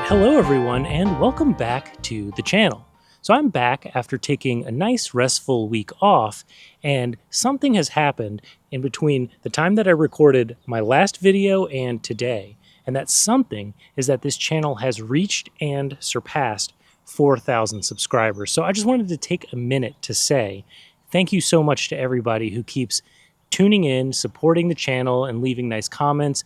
Hello everyone and welcome back to the channel. So I'm back after taking a nice restful week off, and something has happened in between the time that I recorded my last video and today. And that something is that this channel has reached and surpassed 4,000 subscribers. So I just wanted to take a minute to say thank you so much to everybody who keeps tuning in, supporting the channel, and leaving nice comments.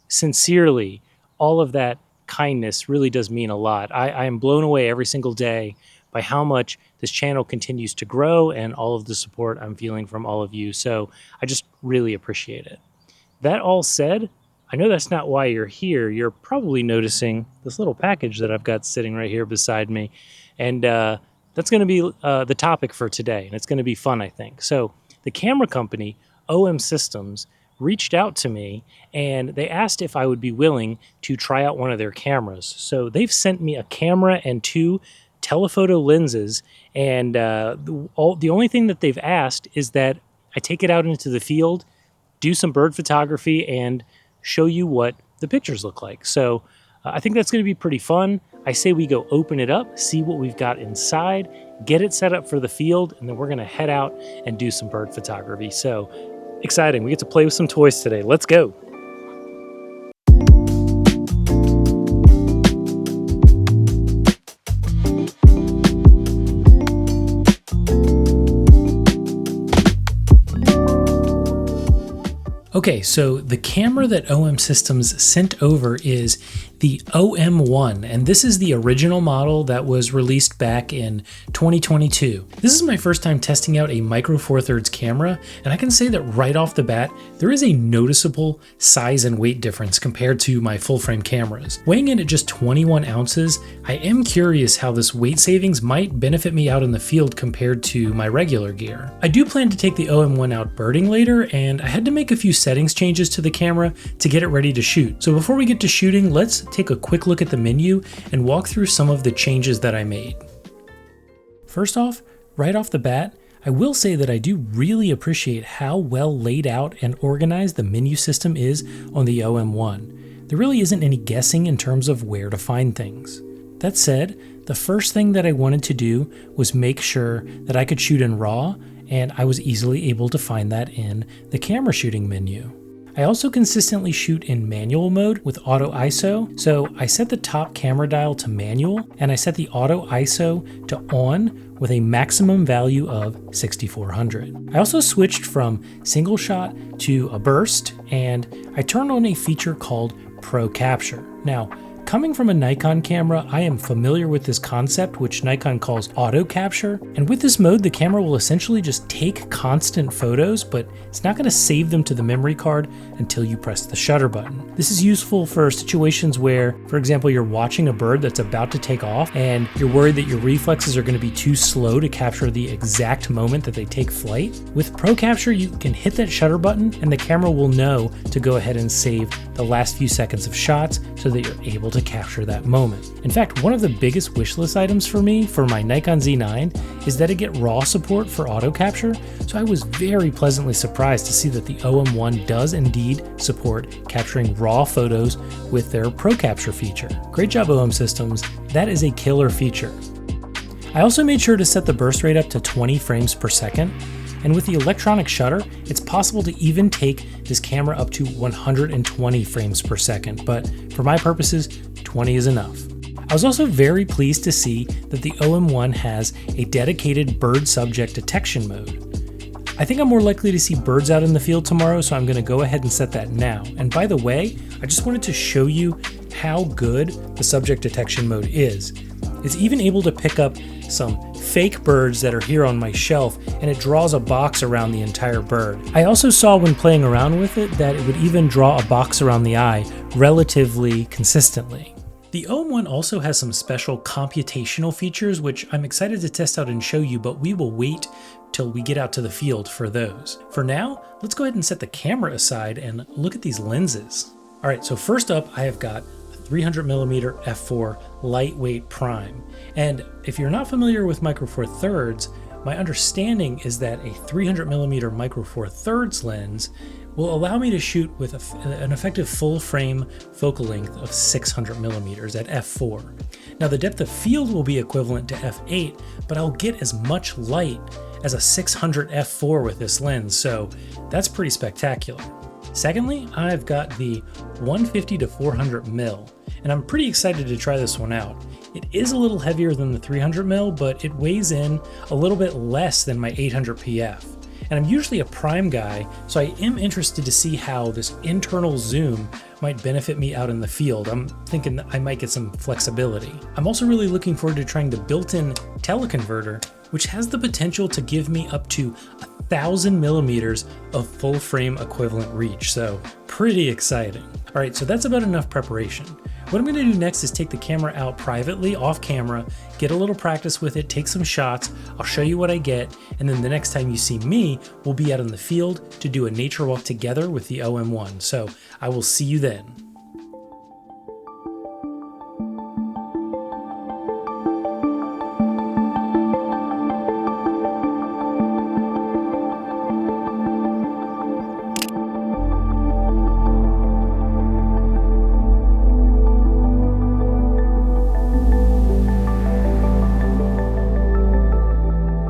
Sincerely, all of that kindness really does mean a lot. I am blown away every single day by how much this channel continues to grow and all of the support I'm feeling from all of you. So I just really appreciate it. That all said, I know that's not why you're here. You're probably noticing this little package that I've got sitting right here beside me. And that's going to be the topic for today. And it's going to be fun, I think. So the camera company, OM Systems, reached out to me and they asked if I would be willing to try out one of their cameras. So they've sent me a camera and two telephoto lenses, and the only thing that they've asked is that I take it out into the field, do some bird photography, and show you what the pictures look like. So I think that's going to be pretty fun. I say we go open it up, see what we've got inside, get it set up for the field, and then we're going to head out and do some bird photography. So exciting. We get to play with some toys today. Let's go. Okay, so the camera that OM Systems sent over is the OM1, and this is the original model that was released back in 2022. This is my first time testing out a Micro Four Thirds camera, and I can say that right off the bat, there is a noticeable size and weight difference compared to my full frame cameras. Weighing in at just 21 ounces, I am curious how this weight savings might benefit me out in the field compared to my regular gear. I do plan to take the OM1 out birding later, and I had to make a few settings changes to the camera to get it ready to shoot. So before we get to shooting, let's take a quick look at the menu and walk through some of the changes that I made. First off, right off the bat, I will say that I do really appreciate how well laid out and organized the menu system is on the OM1. There really isn't any guessing in terms of where to find things. That said, the first thing that I wanted to do was make sure that I could shoot in RAW, and I was easily able to find that in the camera shooting menu. I also consistently shoot in manual mode with auto ISO, so I set the top camera dial to manual and I set the auto ISO to on with a maximum value of 6400. I also switched from single shot to a burst, and I turned on a feature called Pro Capture. Now, coming from a Nikon camera, I am familiar with this concept, which Nikon calls auto capture. And with this mode, the camera will essentially just take constant photos, but it's not going to save them to the memory card until you press the shutter button. This is useful for situations where, for example, you're watching a bird that's about to take off and you're worried that your reflexes are going to be too slow to capture the exact moment that they take flight. With Pro Capture, you can hit that shutter button and the camera will know to go ahead and save the last few seconds of shots so that you're able to capture that moment. In fact, one of the biggest wishlist items for me for my Nikon Z9 is that it get RAW support for auto capture, so I was very pleasantly surprised to see that the OM1 does indeed support capturing RAW photos with their Pro Capture feature. Great job, OM Systems. That is a killer feature. I also made sure to set the burst rate up to 20 frames per second. And with the electronic shutter, it's possible to even take this camera up to 120 frames per second, but for my purposes, 20 is enough. I was also very pleased to see that the OM1 has a dedicated bird subject detection mode. I think I'm more likely to see birds out in the field tomorrow, so I'm going to go ahead and set that now. And by the way, I just wanted to show you how good the subject detection mode is. It's even able to pick up some fake birds that are here on my shelf, and it draws a box around the entire bird. I also saw when playing around with it that it would even draw a box around the eye relatively consistently. The OM1 also has some special computational features which I'm excited to test out and show you, but we will wait till we get out to the field for those. For now, let's go ahead and set the camera aside and look at these lenses. Alright, so first up I have got 300mm f4 lightweight prime. And if you're not familiar with Micro Four Thirds, My understanding is that a 300mm micro four thirds lens will allow me to shoot with an effective full frame focal length of 600mm at f4. Now the depth of field will be equivalent to f8, but I'll get as much light as a 600 f4 with this lens, so that's pretty spectacular. Secondly, I've got the 150 to 400mm, and I'm pretty excited to try this one out. It is a little heavier than the 300mm, but it weighs in a little bit less than my 800 PF. And I'm usually a prime guy, so I am interested to see how this internal zoom might benefit me out in the field. I'm thinking that I might get some flexibility. I'm also really looking forward to trying the built-in teleconverter, which has the potential to give me up to 1,000mm of full frame equivalent reach, so pretty exciting. All right, so that's about enough preparation. What I'm going to do next is take the camera out privately, off camera, get a little practice with it, take some shots, I'll show you what I get, and then the next time you see me, we'll be out in the field to do a nature walk together with the OM1. So I will see you then.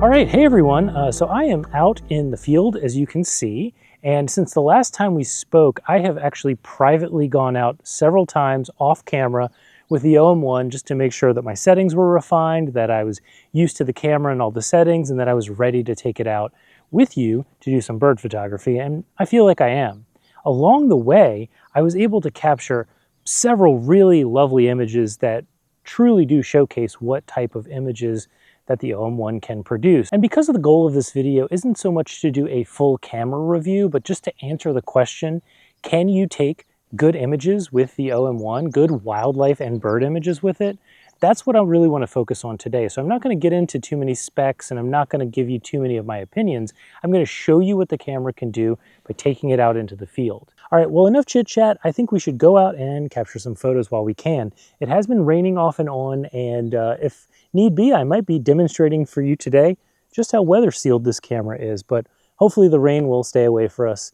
All right, hey everyone. So I am out in the field, as you can see, and since the last time we spoke, I have actually privately gone out several times off camera with the OM1 just to make sure that my settings were refined, that I was used to the camera and all the settings, and that I was ready to take it out with you to do some bird photography, and I feel like I am. Along the way, I was able to capture several really lovely images that truly do showcase what type of images that the OM1 can produce. And because of the goal of this video isn't so much to do a full camera review, but just to answer the question, can you take good images with the OM1, good wildlife and bird images with it? That's what I really want to focus on today. So I'm not going to get into too many specs, and I'm not going to give you too many of my opinions. I'm going to show you what the camera can do by taking it out into the field. All right, well, enough chit chat. I think we should go out and capture some photos while we can. It has been raining off and on, and if need be, I might be demonstrating for you today just how weather sealed this camera is, but hopefully the rain will stay away for us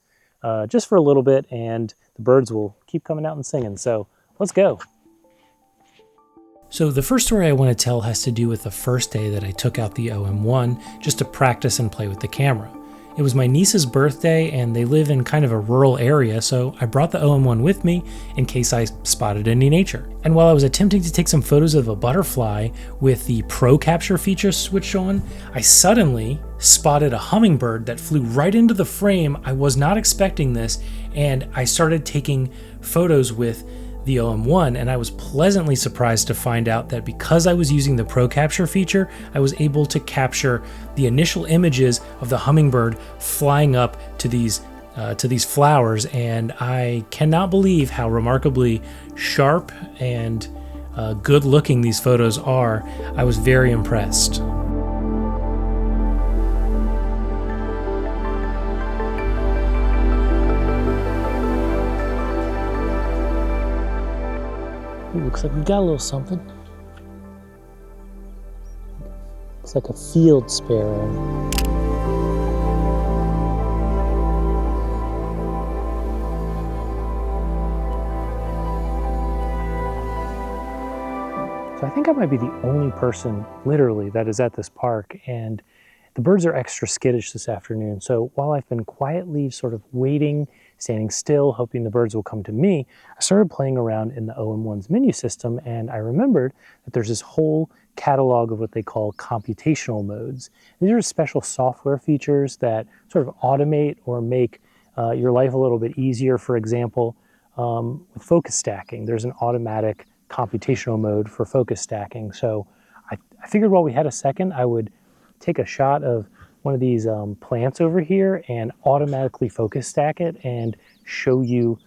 just for a little bit, and the birds will keep coming out and singing. So let's go. So the first story I want to tell has to do with the first day that I took out the OM1 just to practice and play with the camera. It was my niece's birthday, and they live in kind of a rural area, so I brought the OM1 with me in case I spotted any nature. And while I was attempting to take some photos of a butterfly with the Pro Capture feature switched on, I suddenly spotted a hummingbird that flew right into the frame. I was not expecting this, and I started taking photos with the OM1, and I was pleasantly surprised to find out that because I was using the Pro Capture feature, I was able to capture the initial images of the hummingbird flying up to these flowers, and I cannot believe how remarkably sharp and good looking these photos are. I was very impressed. Ooh, looks like we got a little something. Looks like a field sparrow. So I think I might be the only person, literally, that is at this park, and the birds are extra skittish this afternoon. So while I've been quietly sort of waiting, standing still, hoping the birds will come to me, I started playing around in the OM1's menu system, and I remembered that there's this whole catalog of what they call computational modes. These are special software features that sort of automate or make your life a little bit easier. For example, with focus stacking, there's an automatic computational mode for focus stacking. So I figured while we had a second, I would take a shot of one of these plants over here and automatically focus stack it and show you,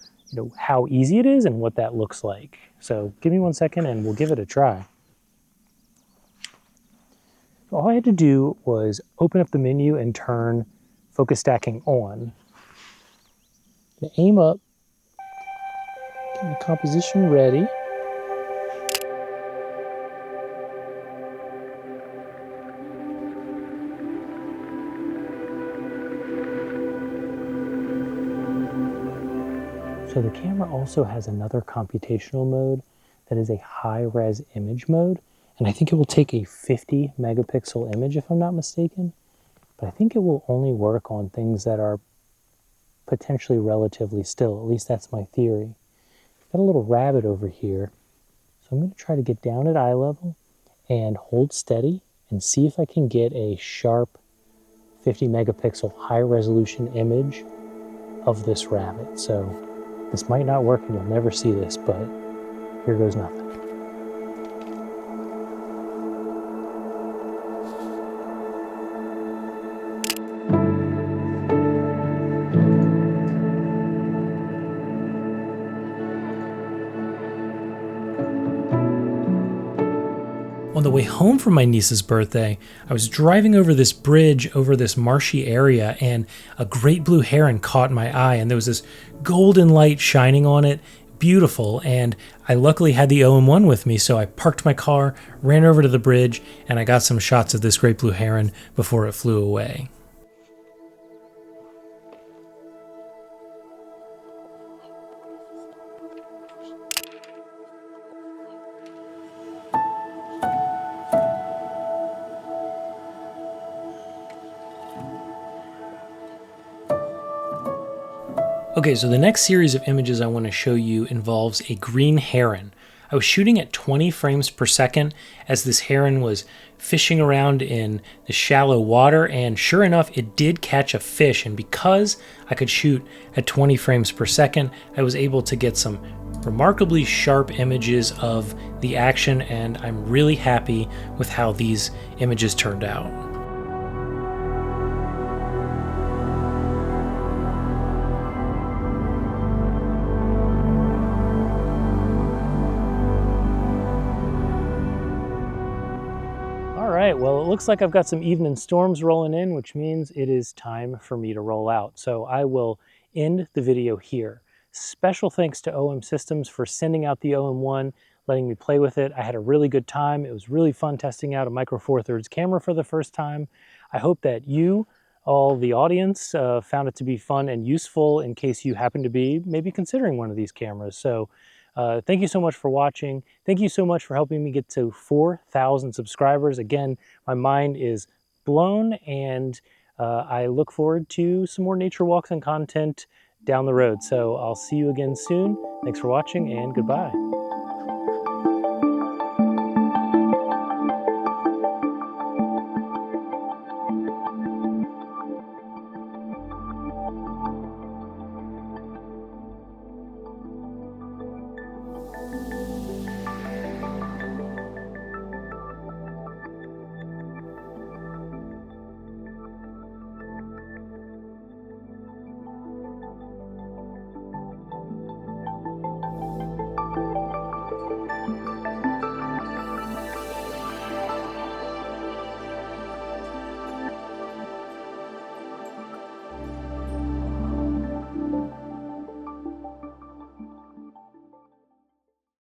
how easy it is and what that looks like. So give me 1 second and we'll give it a try. All I had to do was open up the menu and turn focus stacking on. Aim up, get the composition ready. So the camera also has another computational mode that is a high-res image mode, and I think it will take a 50 megapixel image if I'm not mistaken, but I think it will only work on things that are potentially relatively still. At least that's my theory. Got a little rabbit over here, so I'm going to try to get down at eye level and hold steady and see if I can get a sharp 50 megapixel high resolution image of this rabbit. So this might not work and you'll never see this, but here goes nothing. On the way home from my niece's birthday, I was driving over this bridge over this marshy area, and a great blue heron caught my eye, and there was this golden light shining on it. Beautiful, and I luckily had the OM1 with me, so I parked my car, ran over to the bridge, and I got some shots of this great blue heron before it flew away. Okay, so the next series of images I want to show you involves a green heron. I was shooting at 20 frames per second as this heron was fishing around in the shallow water, and sure enough, it did catch a fish, and because I could shoot at 20 frames per second, I was able to get some remarkably sharp images of the action, and I'm really happy with how these images turned out. Alright, well, it looks like I've got some evening storms rolling in, which means it is time for me to roll out. So I will end the video here. Special thanks to OM Systems for sending out the OM1, letting me play with it. I had a really good time. It was really fun testing out a Micro Four Thirds camera for the first time. I hope that you, all the audience, found it to be fun and useful in case you happen to be maybe considering one of these cameras. So thank you so much for watching. Thank you so much for helping me get to 4,000 subscribers. Again, my mind is blown, and I look forward to some more nature walks and content down the road. So I'll see you again soon. Thanks for watching, and goodbye.